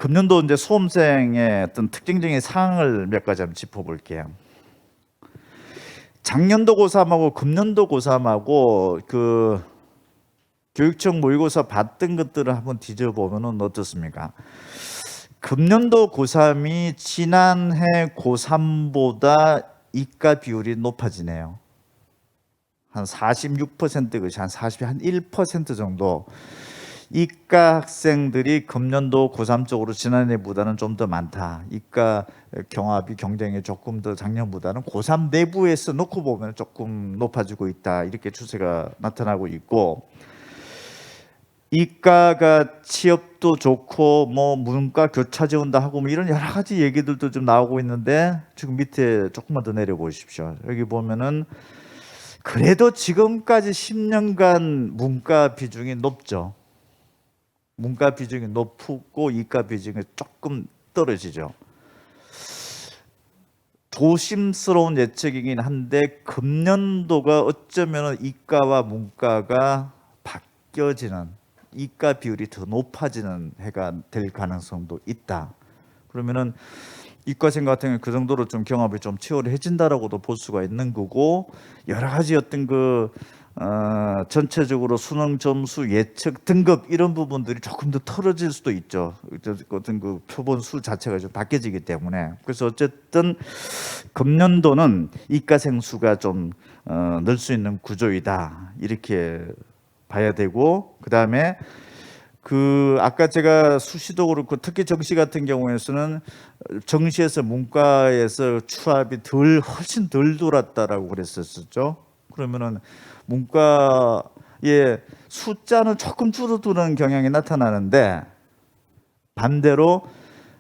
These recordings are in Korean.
금년도 이제 수험생의 어떤 특징적인 사항을 몇 가지 한번 짚어볼게요. 작년도 고3하고 금년도 고3하고 그 교육청 모의고사 봤던 것들을 한번 뒤져보면 어떻습니까? 금년도 고3이 지난해 고3보다 이과 비율이 높아지네요. 한 46% 것이 한 1% 정도 이과 학생들이 금년도 고3 쪽으로 지난해보다는 좀 더 많다. 이과 경합이 경쟁이 조금 더 작년보다는 고3 내부에서 놓고 보면 조금 높아지고 있다. 이렇게 추세가 나타나고 있고, 이과가 취업도 좋고 뭐 문과 교차 지원도 하고 뭐 이런 여러 가지 얘기들도 좀 나오고 있는데, 지금 밑에 조금만 더 내려 보십시오. 여기 보면은 그래도 지금까지 10년간 문과 비중이 높죠. 문과 비중이 높고 이과 비중이 조금 떨어지죠. 조심스러운 예측이긴 한데 금년도가 어쩌면 이과와 문과가 바뀌어지는, 이과 비율이 더 높아지는 해가 될 가능성도 있다. 그러면은 이과생 같은 경우 그 정도로 좀 경합이 좀 치열해진다라고도 볼 수가 있는 거고, 여러 가지 어떤 전체적으로 수능 점수 예측 등급 이런 부분들이 조금 더 털어질 수도 있죠. 어떤 그 표본 수 자체가 좀 바뀌어지기 때문에. 그래서 어쨌든 금년도는 이과생 수가 좀 늘 수 있는 구조이다, 이렇게 봐야 되고, 그 다음에 아까 제가 수시도 그렇고 특히 정시 같은 경우에서는 정시에서 문과에서 추합이 훨씬 덜 돌았다라고 그랬었죠. 그러면은 문과의 숫자는 조금 줄어드는 경향이 나타나는데, 반대로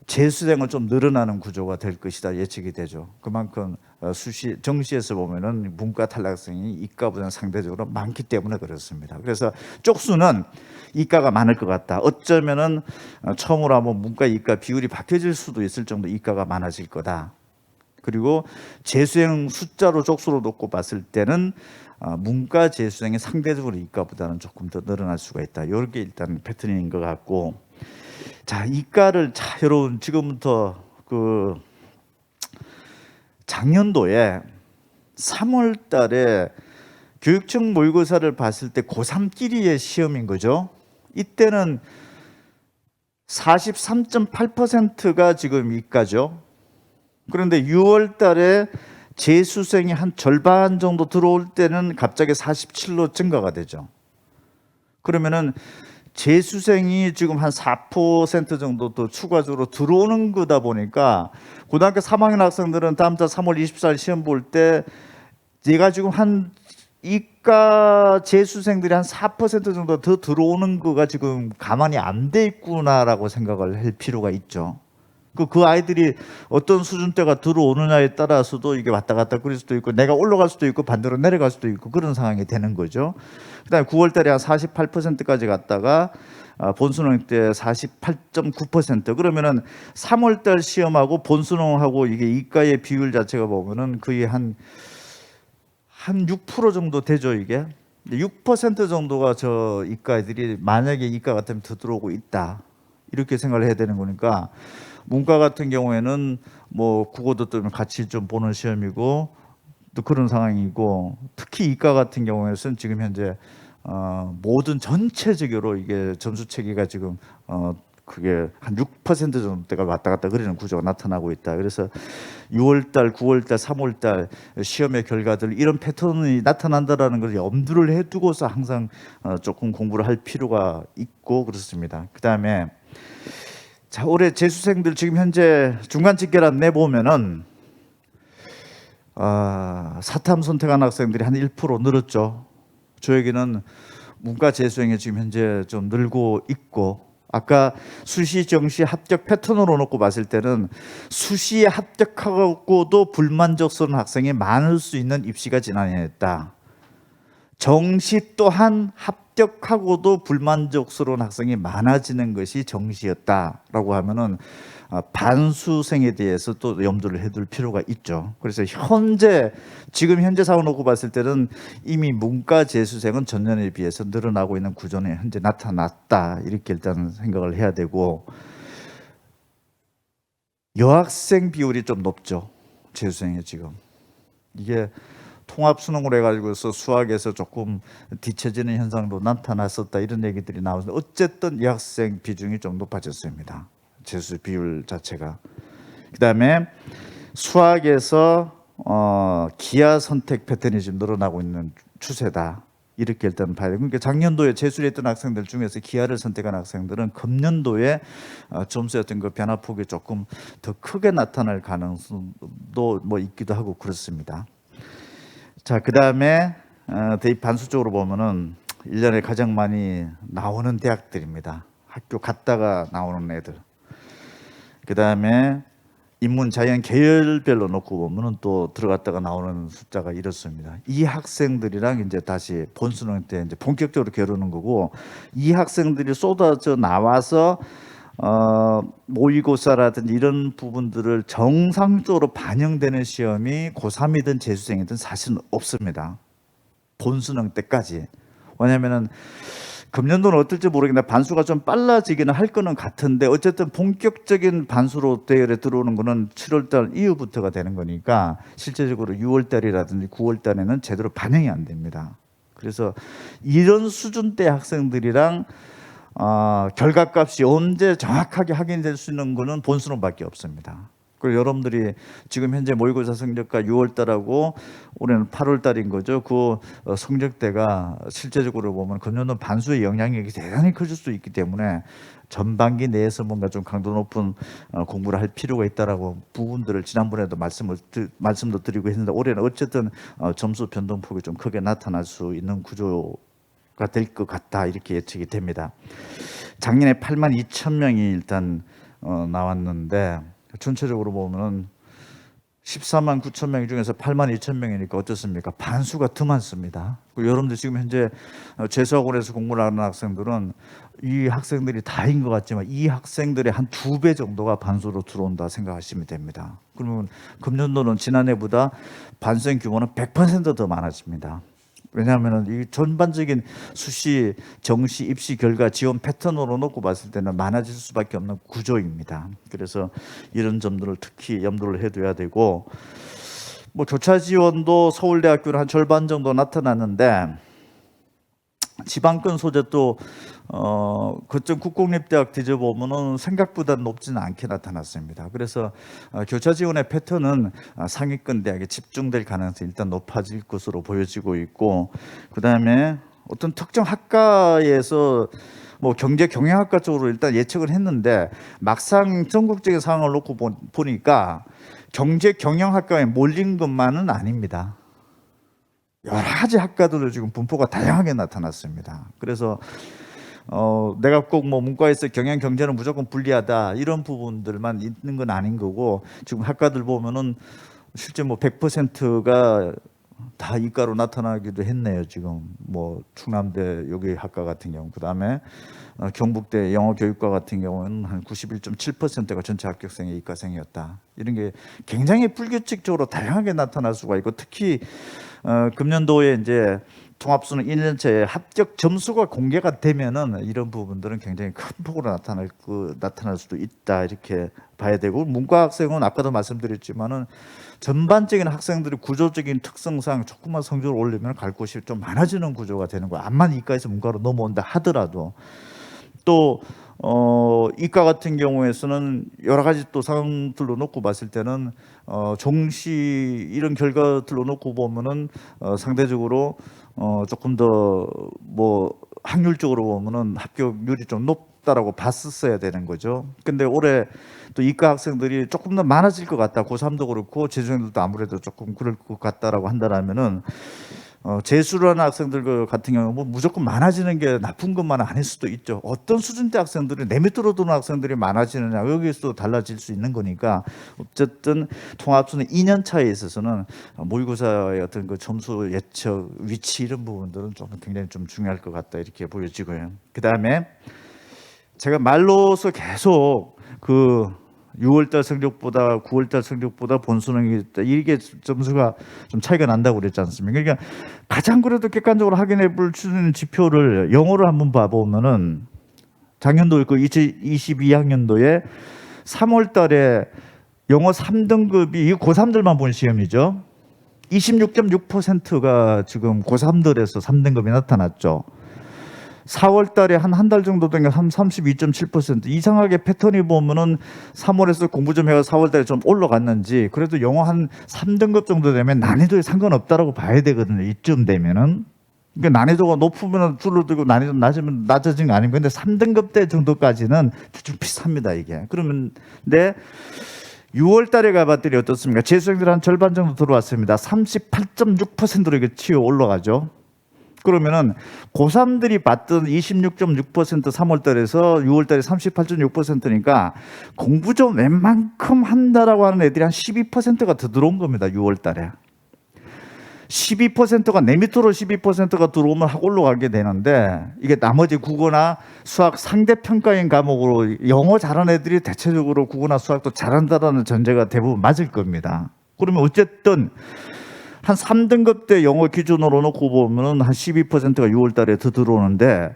재수생은 좀 늘어나는 구조가 될 것이다 예측이 되죠. 그만큼 정시에서 보면은 문과 탈락생이 이과보다는 상대적으로 많기 때문에 그렇습니다. 그래서 쪽수는 이과가 많을 것 같다. 어쩌면은 처음으로 한번 문과 이과 비율이 바뀌어질 수도 있을 정도 이과가 많아질 거다. 그리고 재수생 숫자로 쪽수로 놓고 봤을 때는 문과 재수생이 상대적으로 이과보다는 조금 더 늘어날 수가 있다. 이렇게 일단 패턴인 것 같고, 자, 이과를 여러분 지금부터 작년도에 3월 달에 교육청 모의고사를 봤을 때 고3끼리의 시험인 거죠. 이때는 43.8%가 지금 이과죠. 그런데 6월 달에 재수생이 한 절반 정도 들어올 때는 갑자기 47로 증가가 되죠. 그러면은 재수생이 지금 한 4% 정도 더 추가적으로 들어오는 거다 보니까 고등학교 3학년 학생들은 다음 달 3월 24일 시험 볼 때 얘가 지금 한 이과 재수생들이 한 4% 정도 더 들어오는 거가 지금 가만히 안 돼 있구나라고 생각을 할 필요가 있죠. 그 아이들이 어떤 수준대가 들어오느냐에 따라서도 이게 왔다 갔다 그럴 수도 있고, 내가 올라갈 수도 있고 반대로 내려갈 수도 있고, 그런 상황이 되는 거죠. 그다음에 9월 달에 한 48%까지 갔다가 본수능 때 48.9%. 그러면은 3월 달 시험하고 본수능하고 이게 이과의 비율 자체가 보면은 거의 한 6% 정도 되죠, 이게. 6% 정도가 저 이과 애들이 만약에 이과 같으면 더 들어오고 있다, 이렇게 생각을 해야 되는 거니까, 문과 같은 경우에는 뭐 국어도 또 같이 좀 보는 시험이고 또 그런 상황이고, 특히 이과 같은 경우에는 지금 현재 모든 전체적으로 이게 점수 체계가 지금 그게 한 6% 정도가 왔다 갔다 그러는 구조가 나타나고 있다. 그래서 6월달, 9월달, 3월달 시험의 결과들 이런 패턴이 나타난다라는 걸 염두를 해두고서 항상 조금 공부를 할 필요가 있고 그렇습니다. 그 다음에 자, 올해 재수생들 지금 현재 중간 집계란 내보면은 사탐 선택한 학생들이 한 1% 늘었죠. 저에게는 문과 재수생이 지금 현재 좀 늘고 있고, 아까 수시 정시 합격 패턴으로 놓고 봤을 때는 수시에 합격하고도 불만족스러운 학생이 많을 수 있는 입시가 지난해였다. 정시 또한 합격하고도 불만족스러운 학생이 많아지는 것이 정시였다라고 하면은 반수생에 대해서 또 염두를 해둘 필요가 있죠. 그래서 지금 현재 상황을 놓고 봤을 때는 이미 문과 재수생은 전년에 비해서 늘어나고 있는 구조는 현재 나타났다, 이렇게 일단 생각을 해야 되고, 여학생 비율이 좀 높죠. 재수생이 지금. 이게 통합 수능으로 해가지고서 수학에서 조금 뒤처지는 현상도 나타났었다 이런 얘기들이 나오는데 어쨌든 여학생 비중이 좀 높아졌습니다. 재수 비율 자체가. 그다음에 수학에서 기하 선택 패턴이 지금 늘어나고 있는 추세다. 이렇게 일단 봐야 돼요. 그러니까 작년도에 재수를 했던 학생들 중에서 기하를 선택한 학생들은 금년도에 점수의 어떤 그 변화폭이 조금 더 크게 나타날 가능성도 뭐 있기도 하고 그렇습니다. 자, 그 다음에 대입 반수 쪽으로 보면은 1년에 가장 많이 나오는 대학들입니다. 학교 갔다가 나오는 애들. 그 다음에 인문 자연 계열별로 놓고 보면은 또 들어갔다가 나오는 숫자가 이렇습니다. 이 학생들이랑 이제 다시 본수능 때 이제 본격적으로 겨루는 거고, 이 학생들이 쏟아져 나와서 모의고사라든지 이런 부분들을 정상적으로 반영되는 시험이 고3이든 재수생이든 사실은 없습니다. 본수능 때까지. 왜냐면은 금년도는 어떨지 모르겠는데 반수가 좀 빨라지기는 할 거는 같은데 어쨌든 본격적인 반수로 대열에 들어오는 거는 7월달 이후부터가 되는 거니까 실제적으로 6월달이라든지 9월달에는 제대로 반영이 안 됩니다. 그래서 이런 수준대 학생들이랑 결과값이 언제 정확하게 확인될 수 있는 거는 본수능밖에 없습니다. 그리고 여러분들이 지금 현재 모의고사 성적과 6월달하고 올해는 8월달인 거죠. 그 성적대가 실제적으로 보면 금년도 반수의 영향력이 대단히 커질 수 있기 때문에 전반기 내에서 뭔가 좀 강도 높은 공부를 할 필요가 있다라고 부분들을 지난번에도 말씀도 드리고 했는데 올해는 어쨌든 점수 변동폭이 좀 크게 나타날 수 있는 구조가 될 것 같다 이렇게 예측이 됩니다. 작년에 82,000명이 일단 나왔는데 전체적으로 보면은 14만 9천 명 중에서 8만 2천 명이니까 어떻습니까? 반수가 더 많습니다. 여러분들 지금 현재 재수학원에서 공부를 하는 학생들은 이 학생들이 다인 것 같지만 이 학생들의 한 2배 정도가 반수로 들어온다 생각하시면 됩니다. 그러면 금년도는 지난해보다 반수의 규모는 100% 더 많아집니다. 왜냐하면 이 전반적인 수시, 정시, 입시 결과 지원 패턴으로 놓고 봤을 때는 많아질 수밖에 없는 구조입니다. 그래서 이런 점들을 특히 염두를 해둬야 되고, 뭐 교차 지원도 서울대학교는 한 절반 정도 나타났는데 지방권 소재 또 거점 국공립대학 뒤져보면은 생각보다 높지는 않게 나타났습니다. 그래서 교차 지원의 패턴은 상위권 대학에 집중될 가능성이 일단 높아질 것으로 보여지고 있고, 그 다음에 어떤 특정 학과에서 뭐 경제 경영학과 쪽으로 일단 예측을 했는데 막상 전국적인 상황을 놓고 보니까 경제 경영학과에 몰린 것만은 아닙니다. 여러 가지 학과들도 지금 분포가 다양하게 나타났습니다. 그래서 내가 꼭 뭐 문과에서 경영 경제는 무조건 불리하다 이런 부분들만 있는 건 아닌 거고, 지금 학과들 보면은 실제 뭐 100%가 다 이과로 나타나기도 했네요. 지금 뭐 충남대 여기 학과 같은 경우, 그 다음에 경북대 영어교육과 같은 경우는 한 91.7%가 전체 합격생이 이과생이었다. 이런 게 굉장히 불규칙적으로 다양하게 나타날 수가 있고, 특히 금년도에 이제 통합수능 1년차에 합격 점수가 공개가 되면은 이런 부분들은 굉장히 큰 폭으로 나타날 수도 있다 이렇게 봐야 되고, 문과 학생은 아까도 말씀드렸지만은 전반적인 학생들이 구조적인 특성상 조금만 성적을 올리면 갈 곳이 좀 많아지는 구조가 되는 거야. 암만 이과에서 문과로 넘어온다 하더라도. 또 이과 같은 경우에서는 여러 가지 또 상황들로 놓고 봤을 때는 종시 이런 결과들로 놓고 보면은 상대적으로 조금 더 뭐 확률적으로 보면은 합격률이 좀 높다라고 봤었어야 되는 거죠. 근데 올해 또 이과 학생들이 조금 더 많아질 것 같다. 고3도 그렇고 재수생들도 아무래도 조금 그럴 것 같다라고 한다라면은 재수를 하는 학생들 같은 경우는 뭐 무조건 많아지는 게 나쁜 것만은 아닐 수도 있죠. 어떤 수준대 학생들이 내 밑으로 드는 학생들이 많아지느냐, 여기서도 달라질 수 있는 거니까 어쨌든 통합수능 2년 차에 있어서는 모의고사의 어떤 그 점수 예측, 위치 이런 부분들은 좀 굉장히 좀 중요할 것 같다 이렇게 보여지고요. 그 다음에 제가 말로서 계속 그 6월달 성적보다 9월달 성적보다 본수능이 이게 점수가 좀 차이가 난다고 그랬지 않습니까? 그러니까 가장 그래도 객관적으로 확인해 볼 수 있는 지표를 영어로 한번 봐보면은 작년도 그 2022학년도에 3월달에 영어 3등급이 이 고3들만 본 시험이죠. 26.6%가 지금 고3들에서 3등급이 나타났죠. 4월 달에 한 달 정도 되니까 32.7%. 이상하게 패턴이 보면은 3월에서 공부 좀 해가 4월 달에 좀 올라갔는지, 그래도 영어 한 3등급 정도 되면 난이도에 상관없다라고 봐야 되거든요. 이쯤 되면은. 그러니까 난이도가 높으면 줄어들고 난이도 낮으면 낮아진 거 아닙니까? 근데 3등급 대 정도까지는 좀 비슷합니다, 이게. 그러면 네. 6월 달에 가봤더니 어떻습니까? 재수생들 한 절반 정도 들어왔습니다. 38.6%로 이게 치어 올라가죠. 그러면은 고3들이 받던 26.6% 3월 달에서 6월 달에 38.6%니까 공부 좀 웬만큼 한다라고 하는 애들이 한 12%가 더 들어온 겁니다. 6월 달에. 12%가 내 밑으로 12%가 들어오면 확 올라가게 되는데, 이게 나머지 국어나 수학 상대평가인 과목으로 영어 잘하는 애들이 대체적으로 국어나 수학도 잘한다라는 전제가 대부분 맞을 겁니다. 그러면 어쨌든 한 3등급 때 영어 기준으로 놓고 보면은 한 12%가 6월 달에 더 들어오는데,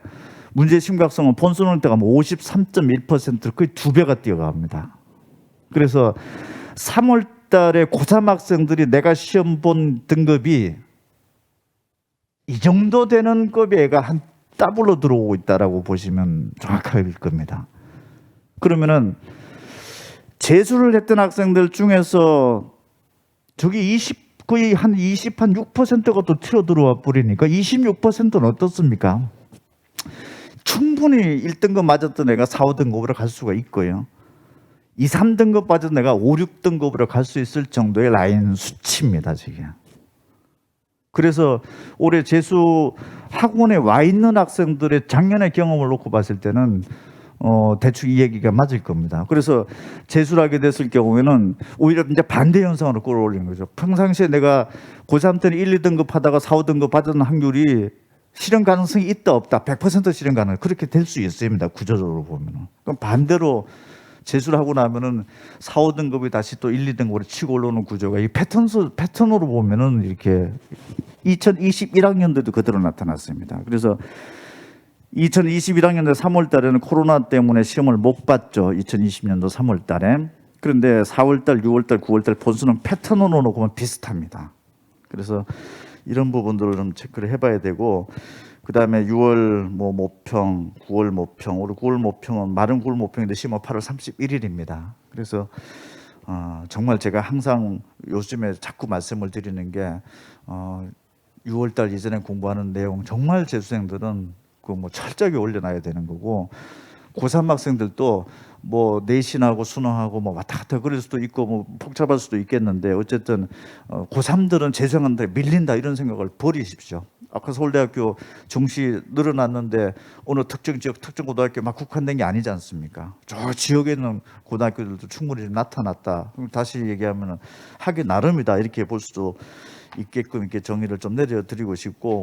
문제 심각성은 본수능 때가 53.1% 거의 2배가 뛰어갑니다. 그래서 3월 달에 고3 학생들이 내가 시험 본 등급이 이 정도 되는 급의 애가 한 더블로 들어오고 있다라고 보시면 정확할 겁니다. 그러면은 재수를 했던 학생들 중에서 저기 거의 한 6%가 또 튀어 들어와 버리니까 26%는 어떻습니까? 충분히 1등급 맞았던 애가 4, 5등급으로 갈 수가 있고요. 2, 3등급 맞은 애가 5, 6등급으로 갈 수 있을 정도의 라인 수치입니다, 지금. 그래서 올해 재수 학원에 와 있는 학생들의 작년의 경험을 놓고 봤을 때는 대충 이 얘기가 맞을 겁니다. 그래서 재수를 하게 됐을 경우에는 오히려 이제 반대 현상으로 끌어올리는 거죠. 평상시에 내가 고3 때는 1, 2등급 하다가 4, 5등급 받은 확률이 실현 가능성이 있다 없다 100% 실현 가능, 그렇게 될 수 있습니다. 구조적으로 보면은. 그럼 반대로 재수를 하고 나면은 4, 5등급이 다시 또 1, 2등급으로 치고 올라오는 구조가 이 패턴으로 보면은 이렇게 2021학년도도 그대로 나타났습니다. 그래서 2021학년도 3월 달에는 코로나 때문에 시험을 못 봤죠. 2020년도 3월 달에. 그런데 4월 달, 6월 달, 9월 달 본수능 패턴으로 놓고 보면 비슷합니다. 그래서 이런 부분들을 좀 체크를 해봐야 되고, 그 다음에 6월 모평, 9월 모평, 올해 9월 모평은 마른 9월 모평인데 시험은 8월 31일입니다. 그래서 정말 제가 항상 요즘에 자꾸 말씀을 드리는 게 6월 달 이전에 공부하는 내용 정말 재수생들은 철저하게 올려놔야 되는 거고, 고3 학생들도 내신하고 수능하고 왔다 갔다 그럴 수도 있고 복잡할 수도 있겠는데, 어쨌든 고3들은 재수생한테 밀린다 이런 생각을 버리십시오. 아까 서울대학교 정시 늘어났는데 어느 특정 지역 특정 고등학교 막 국한된 게 아니지 않습니까? 저 지역에 있는 고등학교들도 충분히 나타났다. 그럼 다시 얘기하면 하기 나름이다 이렇게 볼 수도 있게끔 이렇게 정의를 좀 내려드리고 싶고,